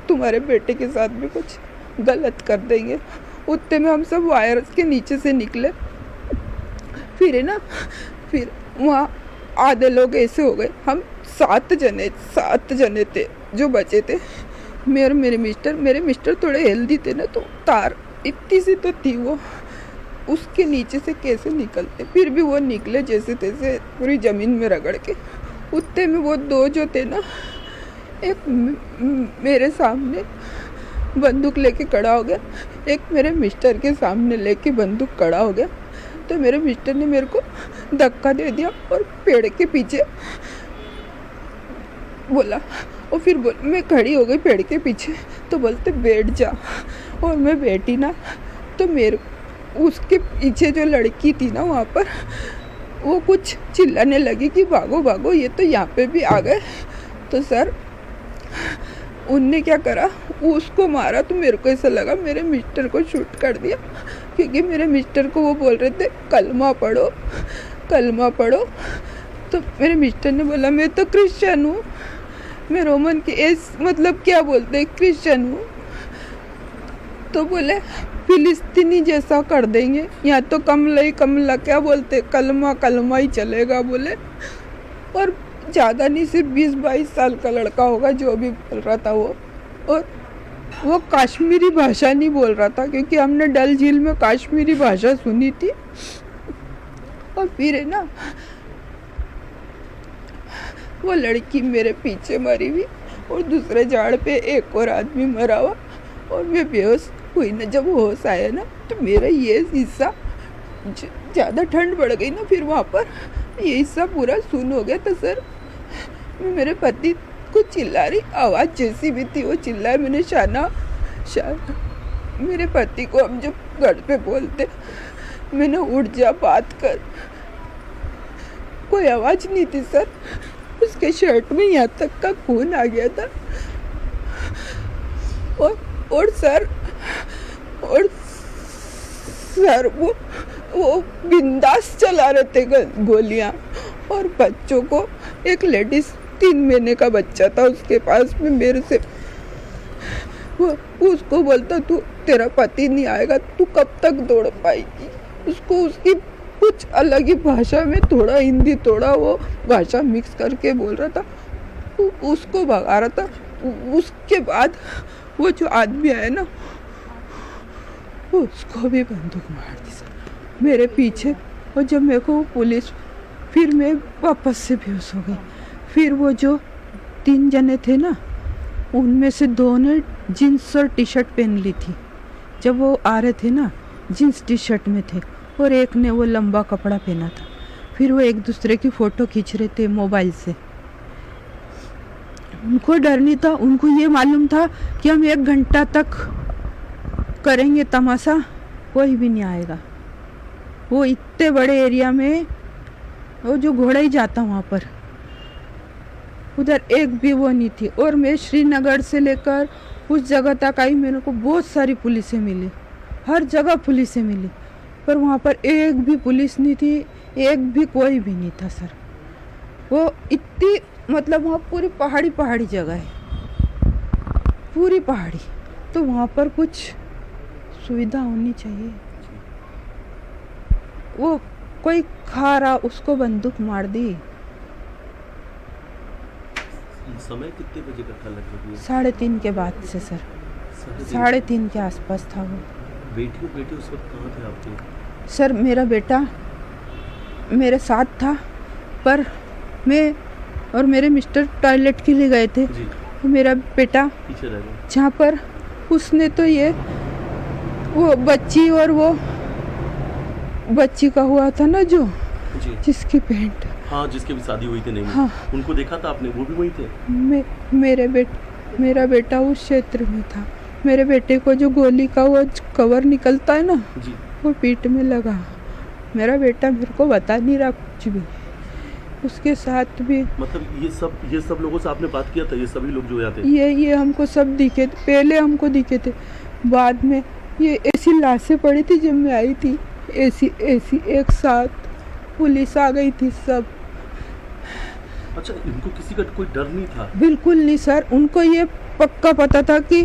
तुम्हारे बेटे के साथ भी कुछ गलत कर देंगे। उतने में हम सब वायर के नीचे से निकले। फिर है ना, फिर वहाँ आधे लोग ऐसे हो गए, हम 7 जने थे जो बचे थे। मेरे मिस्टर थोड़े हेल्दी थे ना, तो तार इतनी सी तो थी, वो उसके नीचे से कैसे निकलते। फिर भी वो निकले जैसे तैसे पूरी ज़मीन में रगड़ के। उतने में वो 2 जो थे ना, एक मेरे सामने बंदूक लेके खड़ा हो गया, एक मेरे मिस्टर के सामने लेके बंदूक खड़ा हो गया। तो मेरे मिस्टर ने मेरे को धक्का दे दिया और पेड़ के पीछे बोला, और फिर मैं खड़ी हो गई पेड़ के पीछे। तो बोलते बैठ जा, और मैं बैठी ना, तो मेरे उसके पीछे जो लड़की थी ना वहाँ पर, वो कुछ चिल्लाने लगी कि भागो भागो, ये तो यहाँ पे भी आ गए। तो सर उनने क्या करा, उसको मारा। तो मेरे को ऐसा लगा मेरे मिस्टर को शूट कर दिया, क्योंकि मेरे मिस्टर को वो बोल रहे थे कलमा पढ़ो कलमा पढ़ो। तो मेरे मिस्टर ने बोला मैं तो क्रिश्चियन हूँ, मैं रोमन के मतलब क्या बोलते क्रिश्चियन हूँ। तो बोले फिलिस्तीनी जैसा कर देंगे, यहाँ तो कमला क्या बोलते कलमा ही चलेगा बोले। और ज़्यादा नहीं, सिर्फ 20-22 साल का लड़का होगा जो भी बोल रहा था वो। और वो कश्मीरी भाषा नहीं बोल रहा था, क्योंकि हमने डल झील में कश्मीरी भाषा सुनी थी। और फिर है ना, वो लड़की मेरे पीछे मरी हुई, और दूसरे झाड़ पे एक और आदमी मरा हुआ, और मैं बेहोश हुई ना। जब होश आया ना, तो मेरा ये हिस्सा, ज़्यादा ठंड बढ़ गई ना, फिर वहाँ पर ये हिस्सा पूरा सुन हो गया। तो सर मेरे पति को चिल्ला रही आवाज़ जैसी भी थी, वो चिल्लाए। मैंने शाना मेरे पति को हम जब घर पे बोलते, मैंने उठ जा बात कर, कोई आवाज़ नहीं थी सर। उसके शर्ट में यहाँ तक का खून आ गया था। और सर वो बिंदास चला रहे थे गोलियां। और बच्चों को, एक लेडीज 3 महीने का बच्चा था उसके पास में, मेरे से वो उसको बोलता तू तेरा पति नहीं आएगा, तू कब तक दौड़ पाएगी। उसको उसकी कुछ अलग ही भाषा में, थोड़ा हिंदी थोड़ा वो भाषा मिक्स करके बोल रहा था, उसको भगा रहा था। उसके बाद वो जो आदमी आया ना, उसको भी बंदूक मार दी सर मेरे पीछे। और जब मेरे को पुलिस, फिर मैं वापस से बेहोश हो गई। फिर वो जो 3 जने थे ना, उनमें से 2 ने जीन्स और टी शर्ट पहन ली थी। जब वो आ रहे थे ना, जीन्स टी शर्ट में थे, और एक ने वो लंबा कपड़ा पहना था। फिर वो एक दूसरे की फ़ोटो खींच रहे थे मोबाइल से। उनको डर नहीं था, उनको ये मालूम था कि हम 1 घंटा तक करेंगे तमाशा, कोई भी नहीं आएगा। वो इतने बड़े एरिया में, वो जो घोड़ा ही जाता वहाँ पर, उधर एक भी वो नहीं थी। और मैं श्रीनगर से लेकर उस जगह तक आई, मेरे को बहुत सारी पुलिसें मिली, हर जगह पुलिसें मिली, पर वहाँ पर एक भी पुलिस नहीं थी, एक भी कोई भी नहीं था सर। वो इतनी, मतलब वहाँ पूरी पहाड़ी जगह है, पूरी पहाड़ी, तो वहाँ पर कुछ सुविधा होनी चाहिए। वो कोई खा रहा, उसको बंदूक मार दी। समय कितने बजे का था लगभग? 3:30 के बाद से सर, 3:30 के आसपास था वो। बेटी उस वक्त कहाँ थे आपके? सर मेरा बेटा मेरे साथ था, पर मैं और मेरे मिस्टर टॉयलेट के लिए गए थे। तो मेरा बेटा पीछे रह गया, जहाँ पर उसने तो ये वो बच्ची, और वो बच्ची का हुआ था ना जो जी, जिसकी पेंट, हाँ, जिसकी भी शादी हुई थी, नहीं हाँ, उनको देखा था आपने? वो भी वही थे? मेरा बेटा उस क्षेत्र में था। मेरे बेटे को जो गोली का वो कवर निकलता है ना जी, वो पीठ में लगा। मेरा बेटा मेरे को बता नहीं रहा कुछ भी। उसके साथ भी, मतलब ये सब लोगों से आपने बात किया था? ये सभी लोग जो यहाँ थे, ये हमको सब दिखे थे, पहले हमको दिखे थे, बाद में ये ऐसी लाशें पड़ी थी जब मैं आई थी, ऐसी एक साथ पुलिस आ गई थी सब। अच्छा, इनको किसी का कोई डर नहीं था? बिल्कुल नहीं सर, उनको ये पक्का पता था कि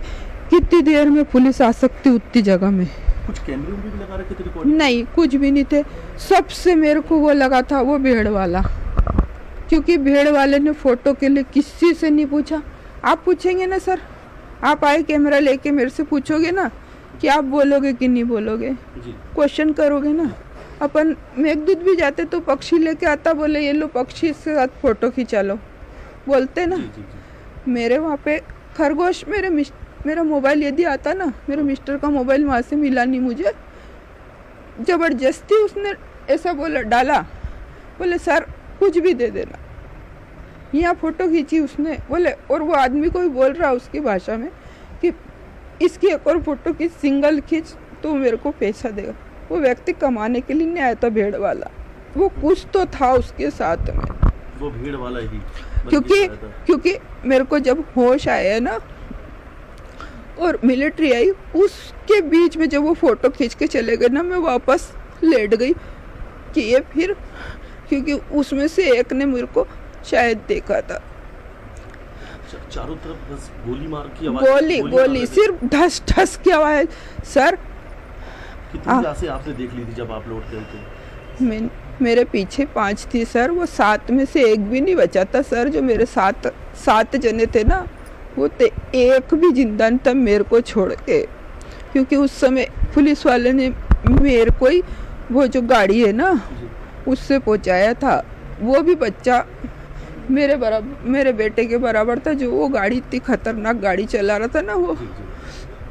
कितनी देर में पुलिस आ सकती उतनी जगह में। कुछ कैमरे भी लगा रखे थे रिकॉर्डिंग? नहीं, कुछ भी नहीं थे। सबसे मेरे को वो लगा था वो भेड़ वाला, क्योंकि भेड़ वाले ने फोटो के लिए किसी से नहीं पूछा। आप पूछेंगे ना सर, आप आए कैमरा लेके मेरे से पूछोगे ना कि आप बोलोगे कि नहीं बोलोगे, जी क्वेश्चन करोगे ना। अपन मेघदूत भी जाते तो पक्षी लेके आता, बोले ये लो पक्षी, इसके साथ फोटो खिंचा लो, बोलते ना। जी जी जी। मेरे वहाँ पे खरगोश, मेरा मोबाइल यदि आता ना, मेरे मिस्टर का मोबाइल वहाँ से मिला नहीं मुझे, ज़बरदस्ती उसने ऐसा बोला डाला, बोले सर कुछ भी दे देना, यहाँ फ़ोटो खींची उसने, बोले। और वो आदमी को भी बोल रहा उसकी भाषा में कि इसकी एक और फ़ोटो खींच, सिंगल खींच तो मेरे को पैसा देगा। वो व्यक्ति कमाने के लिए नहीं आया था भेड़ वाला, वो कुछ तो था उसके साथ में, वो भीड़ वाला ही क्योंकि मेरे को जब होश आया ना और मिलिट्री आई, उसके बीच में जब वो फोटो खींच के चले गए ना, मैं वापस लेट गई कि ये फिर, क्योंकि उसमें से एक ने मेरे को शायद देखा था। चारों तरफ बस गोली मार की आवाज, गोली सिर्फ ढस ढस की आवाज। सर कितनी आसे आपने देख ली थी जब आप लौट गए थे? मेरे पीछे 5 थी सर, वो 7 में से एक भी नहीं बचा था सर। जो मेरे साथ 7 जने थे ना, वो एक भी जिंदा नहीं था मेरे को छोड़ के, क्योंकि उस समय पुलिस वाले ने मेरे को ही वो जो गाड़ी है ना उससे पहुंचाया था। वो भी बच्चा मेरे बेटे के बराबर था, जो वो गाड़ी इतनी खतरनाक गाड़ी चला रहा था ना वो। जी, जी।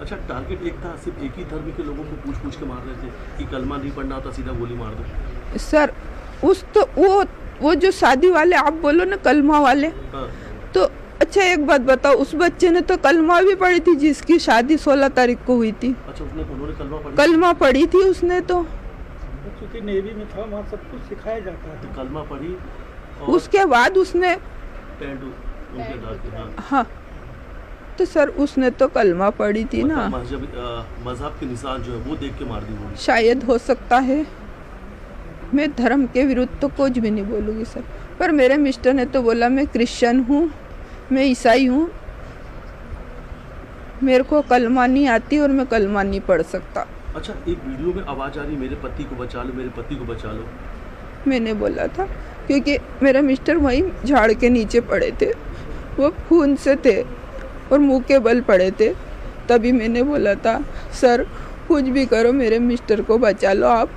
अच्छा, टारगेट एक था, सिर्फ एक ही धर्म के लोगों को पूछ के मार रहे थे कि कलमा नहीं पढ़ना होता सीधा गोली मार दो? सर वो जो शादी वाले आप बोलो ना, कलमा वाले, हाँ। तो अच्छा एक बात बताओ, उस बच्चे ने तो कलमा भी पढ़ी थी जिसकी शादी 16 तारीख को हुई थी। अच्छा, उन्होंने कलमा पढ़ी थी उसने, तो क्योंकि नेवी में था, वहाँ सब कुछ सिखाया जाता है। तो कलमा पढ़ी उसके बाद उसने हाँ, तो सर उसने तो कलमा पढ़ी थी ना, मजहब के निशान जो है वो देख के मार दी गोली। शायद हो सकता है। मैं धर्म के विरुद्ध तो कुछ भी नहीं बोलूँगी सर, पर मेरे मिस्टर ने तो बोला मैं क्रिश्चियन हूँ, मैं ईसाई हूँ, मेरे को कलमा नहीं आती और मैं कलमा नहीं पढ़ सकता। अच्छा, एक वीडियो में आवाज़ आ रही, मेरे पति को बचा लो, मेरे पति को बचा लो। मैंने बोला था, क्योंकि मेरे मिस्टर वहीं झाड़ के नीचे पड़े थे, वो खून से थे और मुंह के बल पड़े थे। तभी मैंने बोला था सर कुछ भी करो, मेरे मिस्टर को बचा लो, आप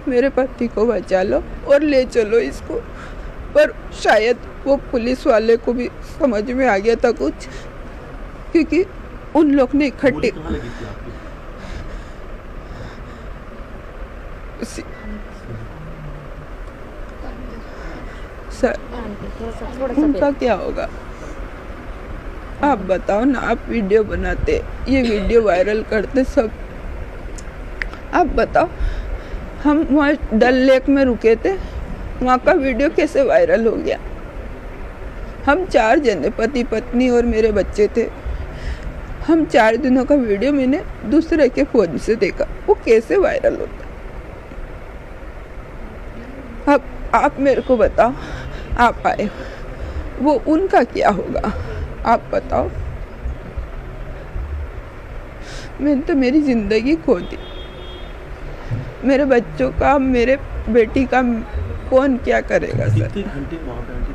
मेरे पति को बचा लो और ले चलो इसको। पर शायद वो पुलिस वाले को भी समझ में आ गया था कुछ, क्योंकि उन लोग ने इकट्ठे सर उनका क्या होगा आप बताओ ना। आप वीडियो बनाते, ये वीडियो वायरल करते सब, आप बताओ। हम वहाँ डल लेक में रुके थे, वहाँ का वीडियो कैसे वायरल हो गया? हम 4 जने, पति पत्नी और मेरे बच्चे थे। हम 4 दिनों का वीडियो मैंने दूसरे के फोन से देखा, वो कैसे वायरल होता? अब आप मेरे को बताओ, आप आए, वो उनका क्या होगा आप बताओ। मैंने तो मेरी जिंदगी खो दी, मेरे बच्चों का, मेरे बेटी का कौन क्या करेगा सर? कितने घंटे वहाँ पे